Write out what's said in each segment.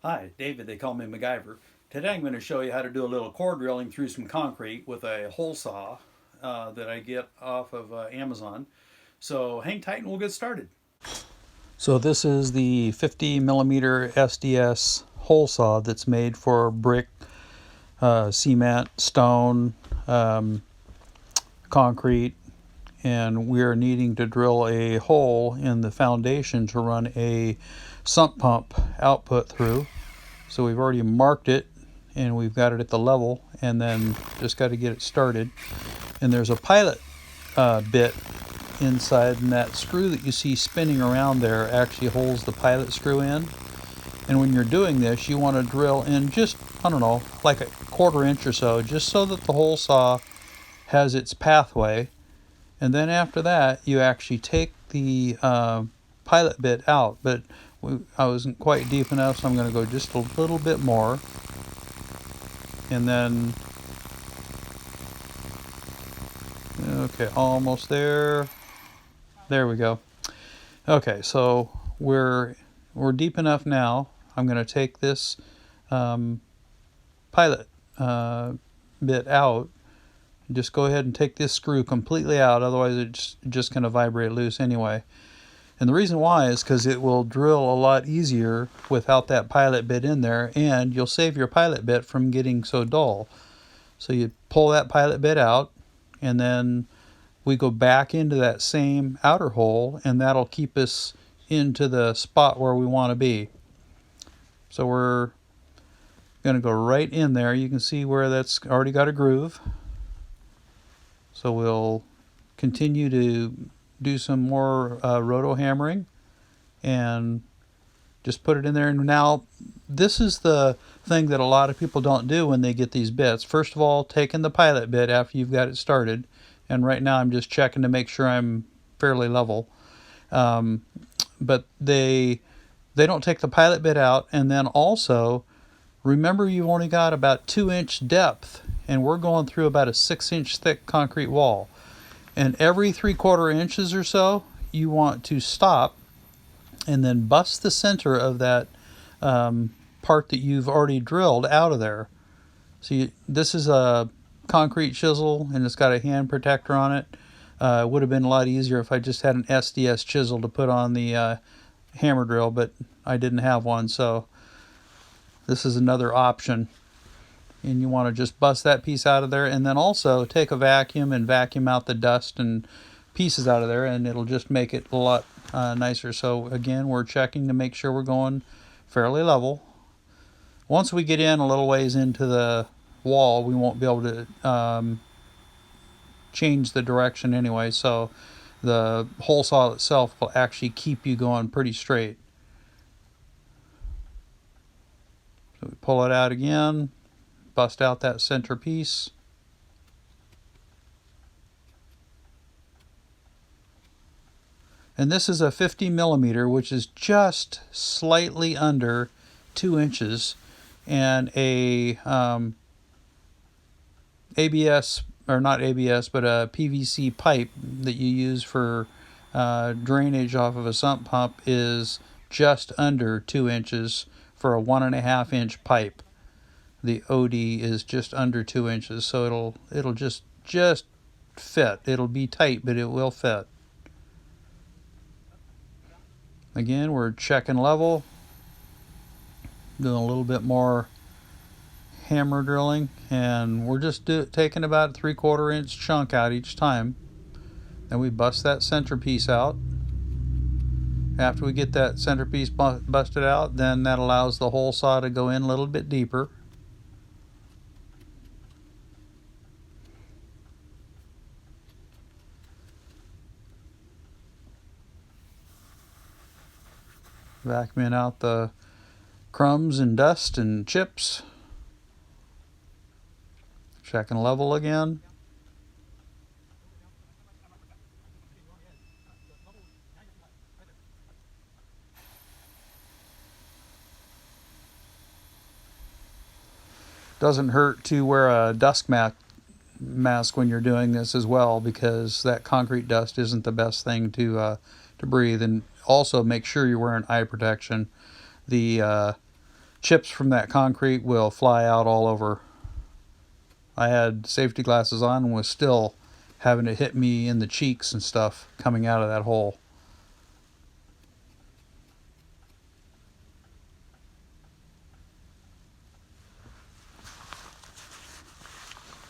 Hi, David. They call me MacGyver. Today I'm going to show you how to do a little core drilling through some concrete with a hole saw that I get off of Amazon. So hang tight and we'll get started. So this is the 50 millimeter SDS hole saw that's made for brick, cement, stone, um, concrete, and we're needing to drill a hole in the foundation to run a sump pump output through. So we've already marked it and we've got it at the level, and then just got to get it started. And there's a pilot bit inside, and that screw that you see spinning around there actually holds the pilot screw in. And when you're doing this, you want to drill in just, I don't know, like a quarter inch or so, just so that the hole saw has its pathway. And then after that, you actually take the pilot bit out. But I wasn't quite deep enough, so I'm going to go just a little bit more. And then, okay, almost there. There we go. Okay, so we're deep enough now. I'm going to take this um, pilot bit out. Just go ahead and take this screw completely out, otherwise it's just going to vibrate loose anyway. And the reason why is because it will drill a lot easier without that pilot bit in there, and you'll save your pilot bit from getting so dull. So you pull that pilot bit out, and then we go back into that same outer hole, and that'll keep us into the spot where we want to be. So we're going to go right in there. You can see where that's already got a groove. So we'll continue to do some more roto hammering and just put it in there. And now this is the thing that a lot of people don't do when they get these bits. First of all, taking the pilot bit after you've got it started, and right now I'm just checking to make sure I'm fairly level. Um, but they don't take the pilot bit out, and then also remember you've only got about 2-inch depth, and we're going through about a 6-inch thick concrete wall. And every 3/4 inches or so, you want to stop and then bust the center of that part that you've already drilled out of there. So this is a concrete chisel, and it's got a hand protector on it. It would have been a lot easier if I just had an SDS chisel to put on the hammer drill, but I didn't have one, so this is another option. And you want to just bust that piece out of there, and then also take a vacuum and vacuum out the dust and pieces out of there, and it'll just make it a lot nicer. So again, we're checking to make sure we're going fairly level. Once we get in a little ways into the wall, we won't be able to change the direction anyway, so the hole saw itself will actually keep you going pretty straight. So we pull it out again, bust out that center piece. And this is a 50 millimeter, which is just slightly under 2 inches, and a ABS, or not ABS, but a PVC pipe that you use for drainage off of a sump pump is just under 2 inches for a 1.5-inch pipe. The OD is just under 2 inches, so it'll just fit. It'll be tight, but it will fit. Again, we're checking level, doing a little bit more hammer drilling, and we're just taking about a 3/4 inch chunk out each time. Then we bust that centerpiece out. After we get that centerpiece busted out, then that allows the hole saw to go in a little bit deeper. Vacuuming out the crumbs and dust and chips. Checking level again. Doesn't hurt to wear a dust mask when you're doing this as well, because that concrete dust isn't the best thing to breathe. And also make sure you're wearing eye protection. The chips from that concrete will fly out all over. I had safety glasses on and was still having it hit me in the cheeks and stuff coming out of that hole.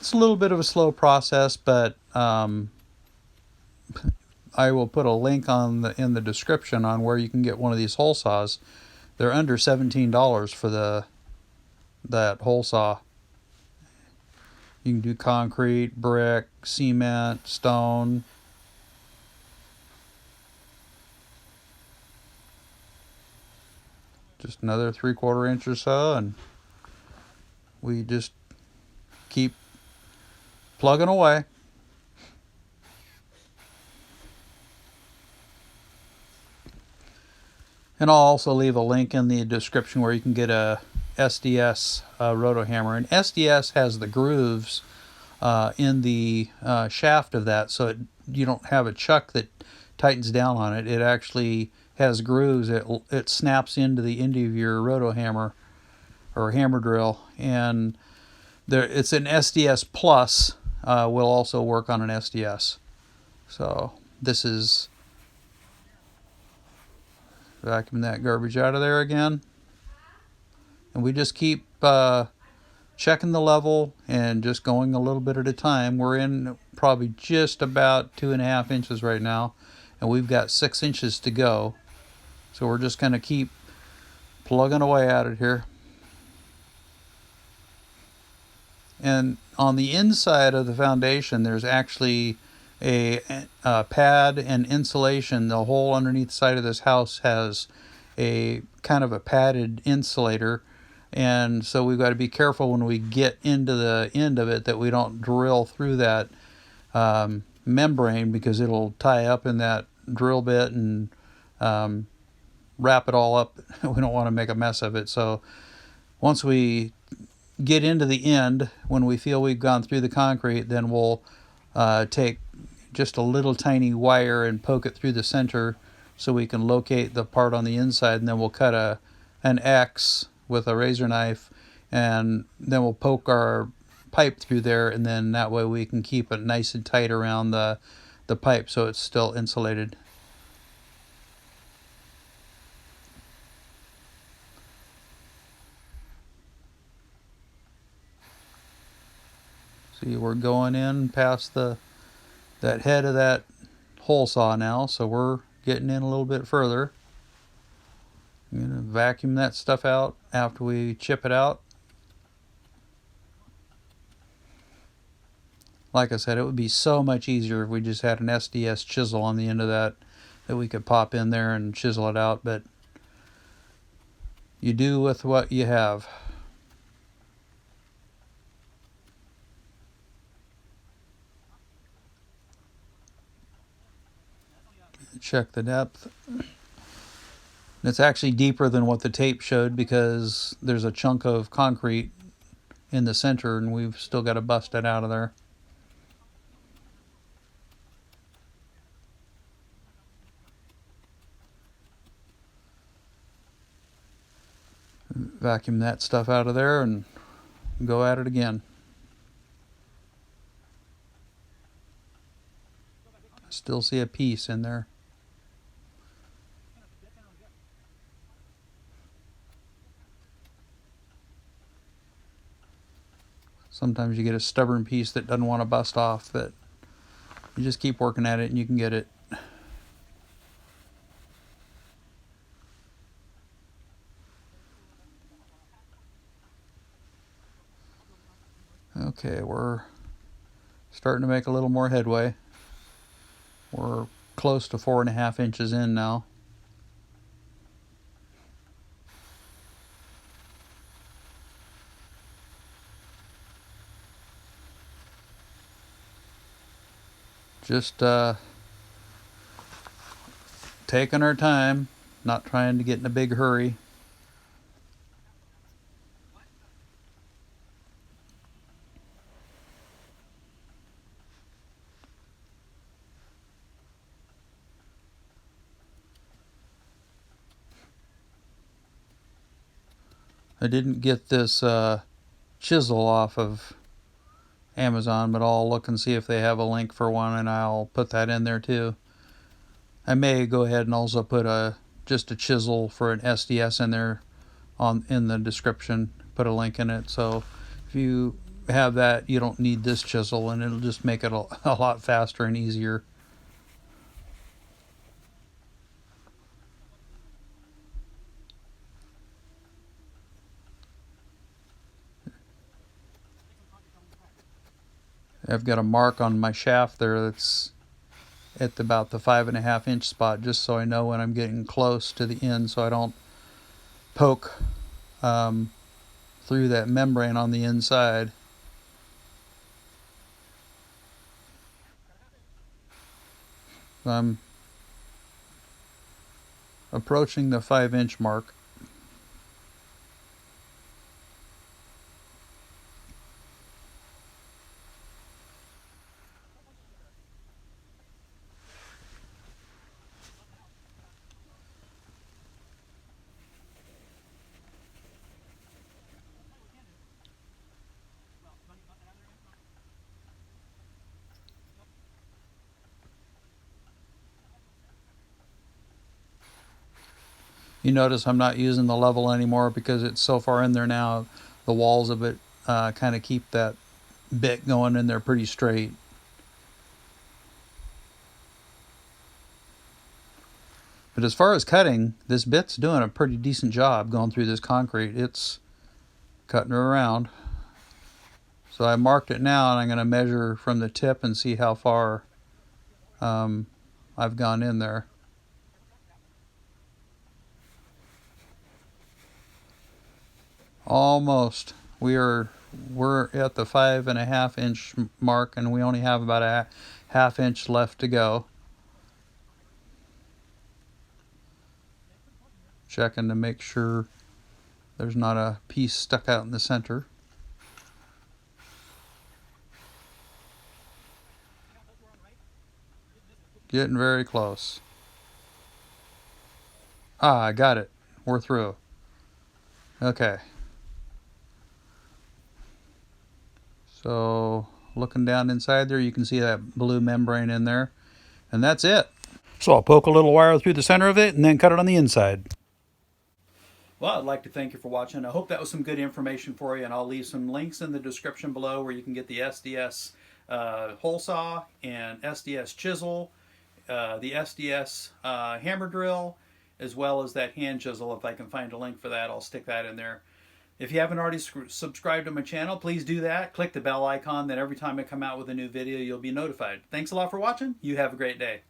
It's a little bit of a slow process, but I will put a link in the description on where you can get one of these hole saws. They're under $17 for that hole saw. You can do concrete, brick, cement, stone. Just another 3/4 inch or so, and we just keep plugging away. And I'll also leave a link in the description where you can get a SDS Roto Hammer. And SDS has the grooves in the shaft of that, so you don't have a chuck that tightens down on it. It actually has grooves. It snaps into the end of your Roto Hammer or hammer drill, and it's an SDS Plus. Will also work on an SDS. So this is vacuum that garbage out of there again, and we just keep checking the level and just going a little bit at a time. We're in probably just about 2.5 inches right now, and we've got 6 inches to go. So we're just going to keep plugging away at it here. And on the inside of the foundation, there's actually a pad and insulation. The whole underneath the side of this house has a kind of a padded insulator, and so we've got to be careful when we get into the end of it that we don't drill through that membrane, because it'll tie up in that drill bit and wrap it all up. We don't want to make a mess of it. So once we get into the end, when we feel we've gone through the concrete, then we'll take just a little tiny wire and poke it through the center so we can locate the part on the inside, and then we'll cut an X with a razor knife, and then we'll poke our pipe through there, and then that way we can keep it nice and tight around the pipe so it's still insulated. See, we're going in past that head of that hole saw now, so we're getting in a little bit further. I'm going to vacuum that stuff out after we chip it out. Like I said, it would be so much easier if we just had an SDS chisel on the end of that we could pop in there and chisel it out, but you do with what you have. Check the depth. It's actually deeper than what the tape showed, because there's a chunk of concrete in the center and we've still got to bust it out of there. Vacuum that stuff out of there and go at it again. Still see a piece in there. Sometimes you get a stubborn piece that doesn't want to bust off, but you just keep working at it and you can get it. Okay, we're starting to make a little more headway. We're close to 4.5 inches in now. Just taking our time, not trying to get in a big hurry. I didn't get this chisel off of Amazon, but I'll look and see if they have a link for one, and I'll put that in there too. I may go ahead and also put just a chisel for an SDS in there in the description. Put a link in it, so if you have that, you don't need this chisel, and it'll just make it a lot faster and easier. I've got a mark on my shaft there that's at about the 5.5 inch spot, just so I know when I'm getting close to the end, so I don't poke through that membrane on the inside. I'm approaching the 5 inch mark. You notice I'm not using the level anymore because it's so far in there now. The walls of it kind of keep that bit going in there pretty straight. But as far as cutting, this bit's doing a pretty decent job going through this concrete. It's cutting her around. So I marked it now, and I'm going to measure from the tip and see how far I've gone in there. Almost. We're at the 5.5 inch mark, and we only have about a 1/2 inch left to go. Checking to make sure there's not a piece stuck out in the center. Getting very close. Ah, I got it. We're through. Okay. So looking down inside there, you can see that blue membrane in there. And that's it. So I'll poke a little wire through the center of it and then cut it on the inside. Well, I'd like to thank you for watching. I hope that was some good information for you, and I'll leave some links in the description below where you can get the SDS hole saw and SDS chisel, the SDS hammer drill, as well as that hand chisel. If I can find a link for that, I'll stick that in there. If you haven't already subscribed to my channel, please do that. Click the bell icon, then every time I come out with a new video, you'll be notified. Thanks a lot for watching. You have a great day.